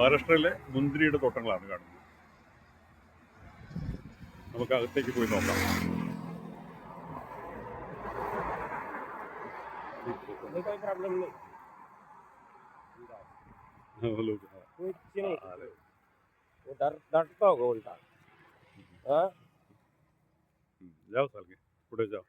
മഹാരാഷ്ട്രയിലെ മുന്തിരിയുടെ തോട്ടങ്ങളാണ് കാണുന്നത്. നമുക്ക് അകത്തേക്ക് പോയി നോക്കാം. जाओ साल के पुढे जाओ.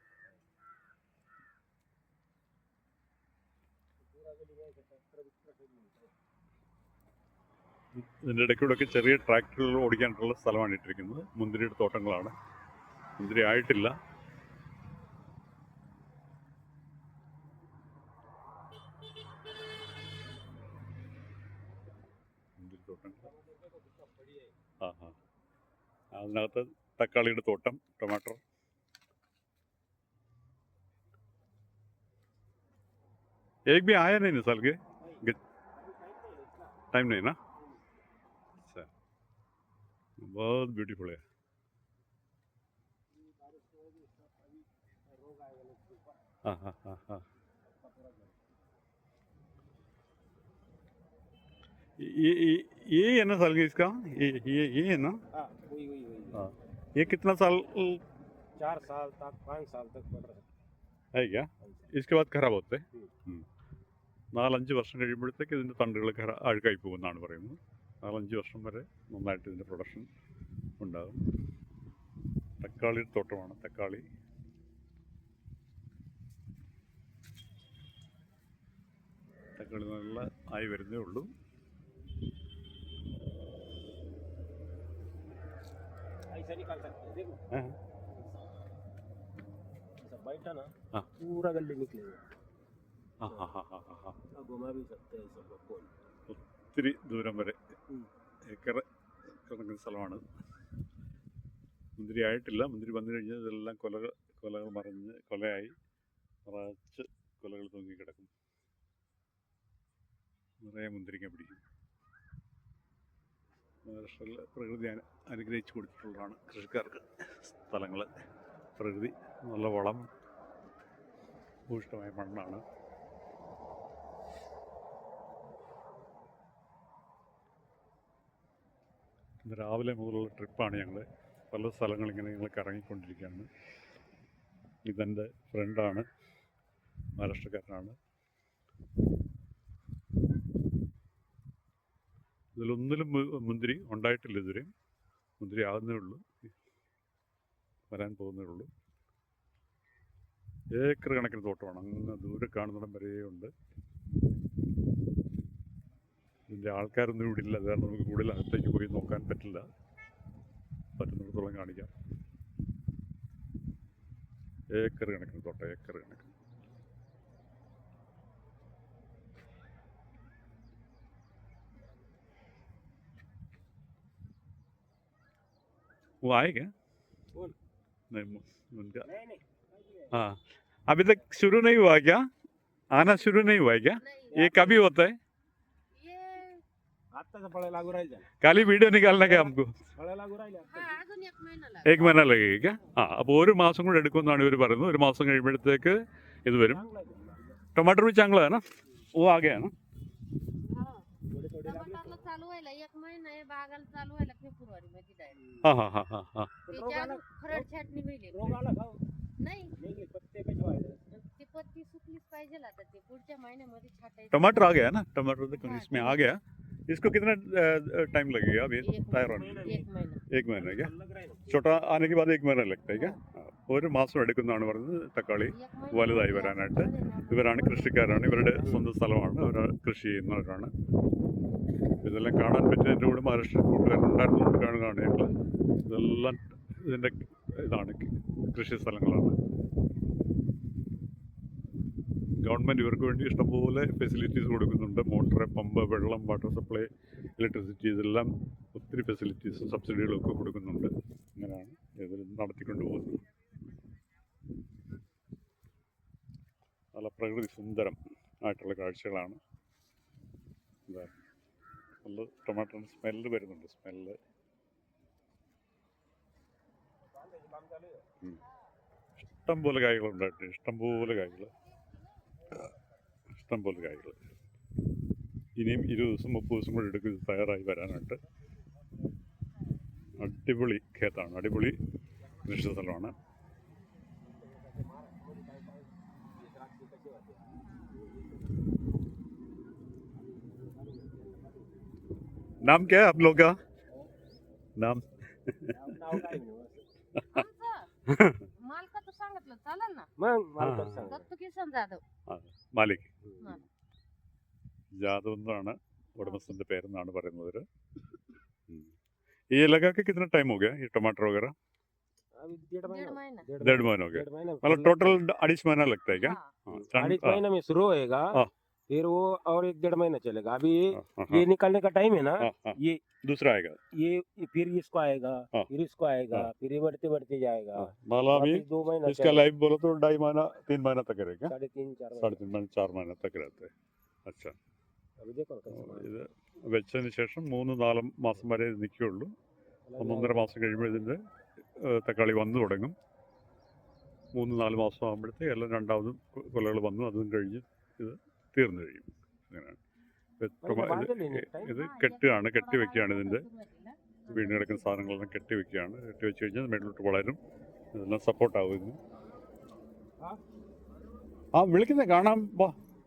ഇതിൻ്റെ ഇടയ്ക്കൂടെയൊക്കെ ചെറിയ ട്രാക്ടറുകൾ ഓടിക്കാനുള്ള സ്ഥലമാണ് ഇട്ടിരിക്കുന്നത്. മുന്തിരിയുടെ തോട്ടങ്ങളാണ്. മുന്തിരി ആയിട്ടില്ല. മുന്തിരി തോട്ടങ്ങൾ. അതിനകത്ത് തക്കാളിയുടെ തോട്ടം, ടൊമാറ്റോ. एक भी आया नहीं ना साल के टाइम नहीं ना. अच्छा, बहुत ब्यूटीफुल है. हाँ हाँ हाँ हाँ. ये है ना साल के इसका, ये है ना. हाँ, ये कितना साल? 4 साल तक 5 साल तक पड़ रहा है क्या? इसके बाद खराब होते हैं. 4-5 വർഷം കഴിയുമ്പോഴത്തേക്ക് ഇതിൻ്റെ തണ്ടുകൾ അഴുക്കായി പോകുമെന്നാണ് പറയുന്നത്. 4-5 വർഷം വരെ നന്നായിട്ട് ഇതിൻ്റെ പ്രൊഡക്ഷൻ ഉണ്ടാകും. തക്കാളിയുടെ തോട്ടമാണ്. തക്കാളി നല്ല ആയി വരുന്നേ ഉള്ളൂ. पूरा गले निकलेगा. ഒത്തിരി ദൂരം വരെ ഏക്കർ കിടക്കുന്ന സ്ഥലമാണ്. മുന്തിരി ആയിട്ടില്ല. മുന്തിരി വന്നു കഴിഞ്ഞാൽ ഇതെല്ലാം കൊലകൾ മറിഞ്ഞ് കൊലയായി നിറച്ച് കൊലകൾ തൂങ്ങിക്കിടക്കും. നിറയെ മുന്തിരിങ്ങ പിടിക്കും. മഹാരാഷ്ട്രയിൽ പ്രകൃതി അനുഗ്രഹിച്ചു കൊടുത്തിട്ടുള്ളതാണ് കൃഷിക്കാർക്ക് സ്ഥലങ്ങൾ. പ്രകൃതി നല്ല വളം, ഭൂഷ്ടമായ മണ്ണാണ്. ഇന്ന് രാവിലെ മുതലുള്ള ട്രിപ്പാണ് ഞങ്ങൾ. പല സ്ഥലങ്ങളിങ്ങനെ ഞങ്ങൾ കറങ്ങിക്കൊണ്ടിരിക്കുകയാണ്. ഇതെൻ്റെ ഫ്രണ്ടാണ്, മഹാരാഷ്ട്രക്കാരനാണ്. ഇതിലൊന്നിലും മുന്തിരി ഉണ്ടായിട്ടില്ല ഇതുവരെയും. മുന്തിരി ആകുന്നേ ഉള്ളൂ, വരാൻ പോകുന്നേ ഉള്ളൂ. ഏക്കർ കണക്കിന് തോട്ടമാണ്. അങ്ങ് ദൂരെ കാണുന്നിടം വരെയുണ്ട്. ഇതിൻ്റെ ആൾക്കാരൊന്നും ഇവിടെ ഇല്ല. കാരണം നമുക്ക് കൂടുതൽ അകത്തേക്ക് പോയി നോക്കാൻ പറ്റില്ല. പറ്റുന്നിടത്തോളം കാണിക്കാം. ഏക്കർ കണക്കിന് തോട്ടം, ഏക്കർ കണക്കിന്. वो आएगा नहीं उनका. हाँ, अभी तक शुरू नहीं हुआ क्या? आना शुरू नहीं हुआ है क्या? ये कभी होता है? खाली वीडियो निकालने का हमको 1 महीना लगेगा क्या? हाँ, അപ്പോൾ 1 മാസം കൂടെ എടുക്കുമെന്നാണ് ഇവർ പറയുന്നത്. 1 മാസം കഴിയുമ്പോഴത്തേക്ക് ഇത് വരും. टमाटर भी चांगला है ना? वो आ गया ना? चालू व्हायला 1 महिना आहे. बागाला चालू व्हायला फेब्रुवारीमध्ये डायरेक्ट. हाँ हाँ हाँ हाँ हाँ. खरड छाटणी मिळेल नाही. ती पत्ती सुकलीच पाहिजे आता. ते पुढच्या महिन्यामध्ये छाटायचं. टमाटर आ गया ना? टमाटर देखो इसमें आ गया. इसको कितना टाइम लगेगा अभी तैयार होने? 1 महीना क्या? छोटा आने के बाद 1 महीना लगता है क्या? 1 മാസം എടുക്കുന്നതാണ് പറയുന്നത് തക്കാളി വലുതായി വരാനായിട്ട്. ഇവരാണ് കൃഷിക്കാരാണ്. ഇവരുടെ സ്വന്തം സ്ഥലമാണ്. അവർ കൃഷി ചെയ്യുന്നവരാണ്. ഇതെല്ലാം കാണാൻ പറ്റിയ എൻ്റെ കൂടെ മഹാരാഷ്ട്ര കൂട്ടുകാരുണ്ടായിരുന്നു. കാണുകയാണ്. ഇതെല്ലാം ഇതിൻ്റെ ഇതാണ്, കൃഷി സ്ഥലങ്ങളാണ്. ഗവൺമെൻറ് ഇവർക്ക് വേണ്ടി ഇഷ്ടംപോലെ ഫെസിലിറ്റീസ് കൊടുക്കുന്നുണ്ട്. മോട്ടർ, പമ്പ്, വെള്ളം, വാട്ടർ സപ്ലൈ, ഇലക്ട്രിസിറ്റി, ഇതെല്ലാം ഒത്തിരി ഫെസിലിറ്റീസും സബ്സിഡികളും ഒക്കെ കൊടുക്കുന്നുണ്ട്. അങ്ങനെയാണ് ഇത് നടത്തിക്കൊണ്ട് പോകുന്നത്. നല്ല പ്രകൃതി സുന്ദരം ആയിട്ടുള്ള കാഴ്ചകളാണ്. എന്താ നല്ല ടൊമാറ്റോൻ്റെ സ്മെല്ല് വരുന്നുണ്ട്. സ്മെല്ല് ഇഷ്ടംപോലെ കായ്കളുണ്ടായിട്ട്, ഇഷ്ടംപോലെ കായ്കൾ. ഇനിയും 20 ദിവസം 30 ദിവസം കൂടി എടുക്കും ഇത് തയ്യാറായി വരാനായിട്ട്. അടിപൊളി ഖേത്താണ്, അടിപൊളി കൃഷി സ്ഥലമാണ്. नाम क्या है आप लोग का? नाम आमचं मालकाचं सांगितलं चालेल ना. मग हा. मालकाचं सांगा. दत्तू किसन जाधव. മാലിക് हा. ജാദവ് എന്നാണ് ഉടമസ്ഥന്റെ പേരെന്നാണ് പറയുന്നത്. ये लगा के कितना टाइम हो गया ये टमाटर वगैरह? अभी 1.5 दीड महीना महिना. 1.5 महीना हो गया, 1.5 महीना मतलब टोटल 2.5 महीना लगता है क्या? हा. हाँ, 2.5 महीने में शुरू होएगा, हाँ। फिर वो और 1.5 महीना चलेगा. अभी हाँ, ये निकलने का टाइम है ना, हाँ, हाँ, ये दूसरा आएगा. ये फिर इसको आएगा, हाँ। फिर इसको आएगा, हाँ। फिर ये बढ़ते बढ़ते जाएगा. मतलब अभी वापिस 2 महीना इसका चलेगा. लाइफ बोलो तो 2.5 महीना 3 महीना तक रहेगा, 3.5-4 महीना. 3.5 महीना 4 महीना तक रहते हैं. अच्छा, अभी देखो कैसे ഇത് വെച്ചതിന് ശേഷം 3-4 മാസം വരെ ഇത് നിൽക്കുകയുള്ളൂ. 1-1.5 മാസം കഴിയുമ്പോൾ ഇതിൻ്റെ തക്കാളി വന്നു തുടങ്ങും. 3-4 മാസം ആകുമ്പോഴത്തേക്ക് എല്ലാം രണ്ടാമതും കൊലകൾ വന്നു, അതും കഴിഞ്ഞ് ഇത് തീർന്നു കഴിയും. അങ്ങനെയാണ് ഇത് കെട്ടുകയാണ്, കെട്ടി വെക്കുകയാണ്. ഇതിൻ്റെ വീണ് കിടക്കുന്ന സാധനങ്ങളെല്ലാം കെട്ടി വെക്കുകയാണ്. കെട്ടി വെച്ച് കഴിഞ്ഞാൽ മേളിലോട്ട് വളരും, ഇതെല്ലാം സപ്പോർട്ടാവും ഇതിന്. ആ വിളിക്കുന്നേ കാണാൻ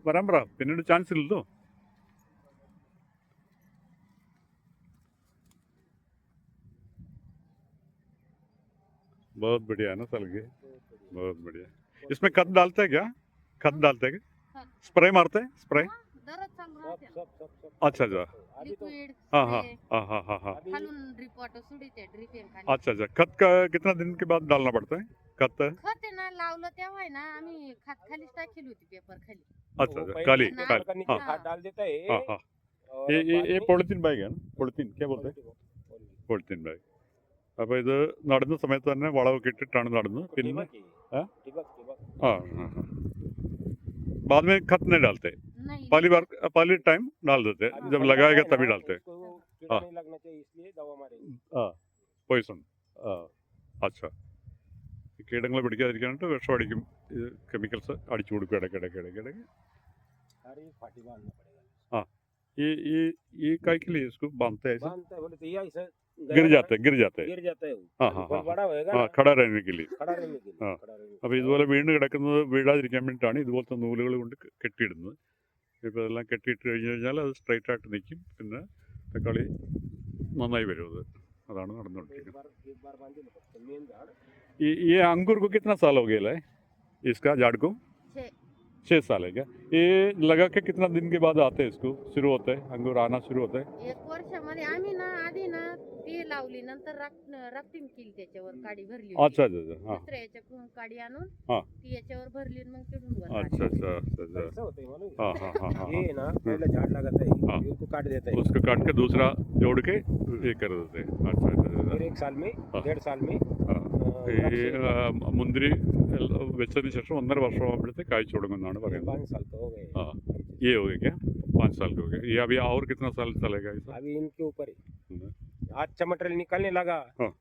വരാൻ പറ, പിന്നീട് ചാൻസ് ഇല്ലല്ലോ. बहुत बढ़िया है ना सलगे, बहुत बढ़िया. इसमें खत डालते हैं क्या? खत डालते हैं क्या? स्प्रे मारते हैं? स्प्रे? हा, दररोज चालू राहते ना. सब अच्छा अच्छा. अभी तो लिक्विड हाँ हाँ हाँ हाँ हाँ हाँ. अभी खालून रिपोर्ट सुडीते ड्रिपिंग खाली. अच्छा अच्छा. खत का कितना दिन के बाद डालना पड़ता है? खत खत आहे ना लावलं तेव्हा आहे ना आम्ही खात खालीच टाकेली होती पेपर खाली. अच्छा वो अच्छा. पहले काली ना- काली. का नीचे हाँ खाद डाल देता है. हाँ हाँ. और ये बाद में पॉलिथीन बैग है ना? पॉलिथीन क्या बोलते हैं? Polythene bag. അപ്പോൾ ഇത് നടുന്ന സമയത്ത് തന്നെ വളമൊക്കെ ഇട്ടിട്ടാണ് നടുന്നത്. പിന്നെ टिबक है. हाँ? टिबक हाँ हाँ हाँ. बाद में खत नहीं डालते, नाही पहली टाइम डाल देते, अभी जब फल लगाएगा लगा है तभी ना, डालते. उसको वो कीड़ा हाँ. नहीं लगना चाहिए इसलिए दवा मारेंगे. हाँ പോയിസൺ. ആ അച്ഛാ. കീടങ്ങളെ പിടിക്കാതിരിക്കാനായിട്ട് വിഷം അടിക്കും, ഇത് കെമിക്കൽസ് അടിച്ചു കൊടുക്കും ഇടയ്ക്കിടയ്ക്ക്. अरे फाटी बांधना पड़ेगा. ये काय के लिए इसको बांधते हैं ऐसे? बांधता है बोले तो ये ऐसा गिर जाते हैं. गिर जाता है वो. हाँ हाँ फल हाँ बड़ा होएगा हाँ, ना, खड़ा रहने के लिए. खड़ा रहने के लिए. हाँ. खड़ा रहने के അപ്പോൾ लिए. ഇതുപോലെ വീണ് കിടക്കുന്നത് വീഴാതിരിക്കാൻ വേണ്ടിയിട്ടാണ് ഇതുപോലത്തെ നൂലുകൾ കൊണ്ട് കെട്ടിയിടുന്നത്. ഇപ്പോൾ ഇതെല്ലാം കെട്ടിയിട്ട് കഴിഞ്ഞ് കഴിഞ്ഞാൽ അത് സ്ട്രൈറ്റ് ആയിട്ട് നിൽക്കും. പിന്നെ തക്കാളി നന്നായി വരും. അതാണ് നടന്നുകൊണ്ടിരിക്കുന്നത്. एक बार बांधे ना तो मेन झाड़ ये अंगूर को कितना साल हो गया है इसका झाड़ को? 6 साल है क्या? ये लगा के कितना दिन के बाद आते हैं इसको शुरू होते हैं अंगूर आना शुरू होते हैं? 1 वर्षामध्ये आम्ही ना आधी ना ती लावली नंतर राफ्टिंग केली त्याच्यावर काडी भरली होती. अच्छा अच्छा अच्छा. हाँ दुसऱ्या याच्याकडून काडी आणून हा. ती याच्यावर भरली आणि मग तिथून वर अच्छा काढली. अच्छा अच्छा. ऐसा होता है मालूम है? हाँ हाँ हाँ हाँ ये हाँ. ना पहले झाड़ लगाता है, हाँ. फिर उसको काट देता है. उसको काट के दूसरा जोड़ के ये कर देते हैं. अच्छा अच्छा फिर अच्छा. 1 साल में हाँ. 1.5 साल में हाँ. ഈ മുന്തിരി വെച്ചതിന് ശേഷം 1.5 വർഷം ആകുമ്പോഴത്തേക്ക് കായ്ച്ചു തുടങ്ങുമെന്നാണ് പറയുന്നത്. 5 साल तो हो गए. हाँ. ये हो गया क्या? 5 साल का हो गया. ये अभी और कितना साल चलेगा ऐसा? अभी इनके ऊपर है. हम्म. अच्छा मटेरियल निकलने लगा हाँ.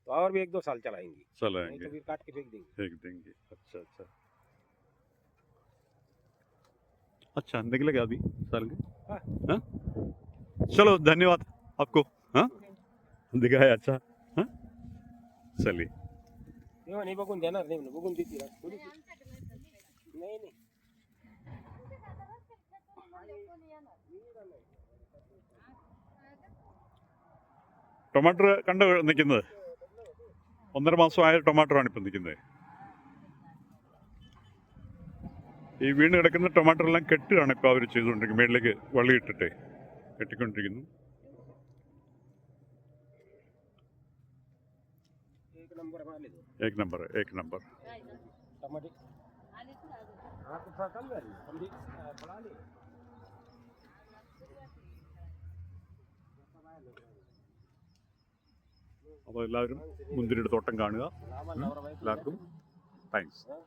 तो और भी 1-2 साल चलाएंगे, नहीं चलाएंगे, तो फिर काट के फेंक देंगे. फेंक देंगे. अच्छा अच्छा अच्छा. निकलेगा अभी साल के? हाँ. हाँ? चलो धन्यवाद आपको. हाँ दिखाया. अच्छा. हाँ चलिए. तेव्हा नाही बघून देणार नाही, म्हणून बघून देतील थोडी. नाही, आमच्याकडे नाही करत. नाही नाही कोणी येणार? ടൊമാറ്റോ കണ്ടോ നിൽക്കുന്നത്? 1.5 മാസമായ ടൊമാറ്റോയാണ് ഇപ്പം നിൽക്കുന്നത്. ഈ വീണ് കിടക്കുന്ന ടൊമാറ്റോ എല്ലാം കെട്ടുകയാണ് ഇപ്പോൾ അവർ ചെയ്തുകൊണ്ടിരിക്കുന്നത്. മേളിലേക്ക് വള്ളി ഇട്ടിട്ട് കെട്ടിക്കൊണ്ടിരിക്കുന്നു. एक नंबर माल है. एक नंबर. काय गं? टमाटे आले कुठं अजून? हाँ तो थोड़ा कम कर समझी पड़ा ले. അപ്പോൾ എല്ലാവരും മുന്തിരിയുടെ തോട്ടം കാണുക. लावा नवरा बायको. എല്ലാവർക്കും താങ്ക്സ്. हाँ.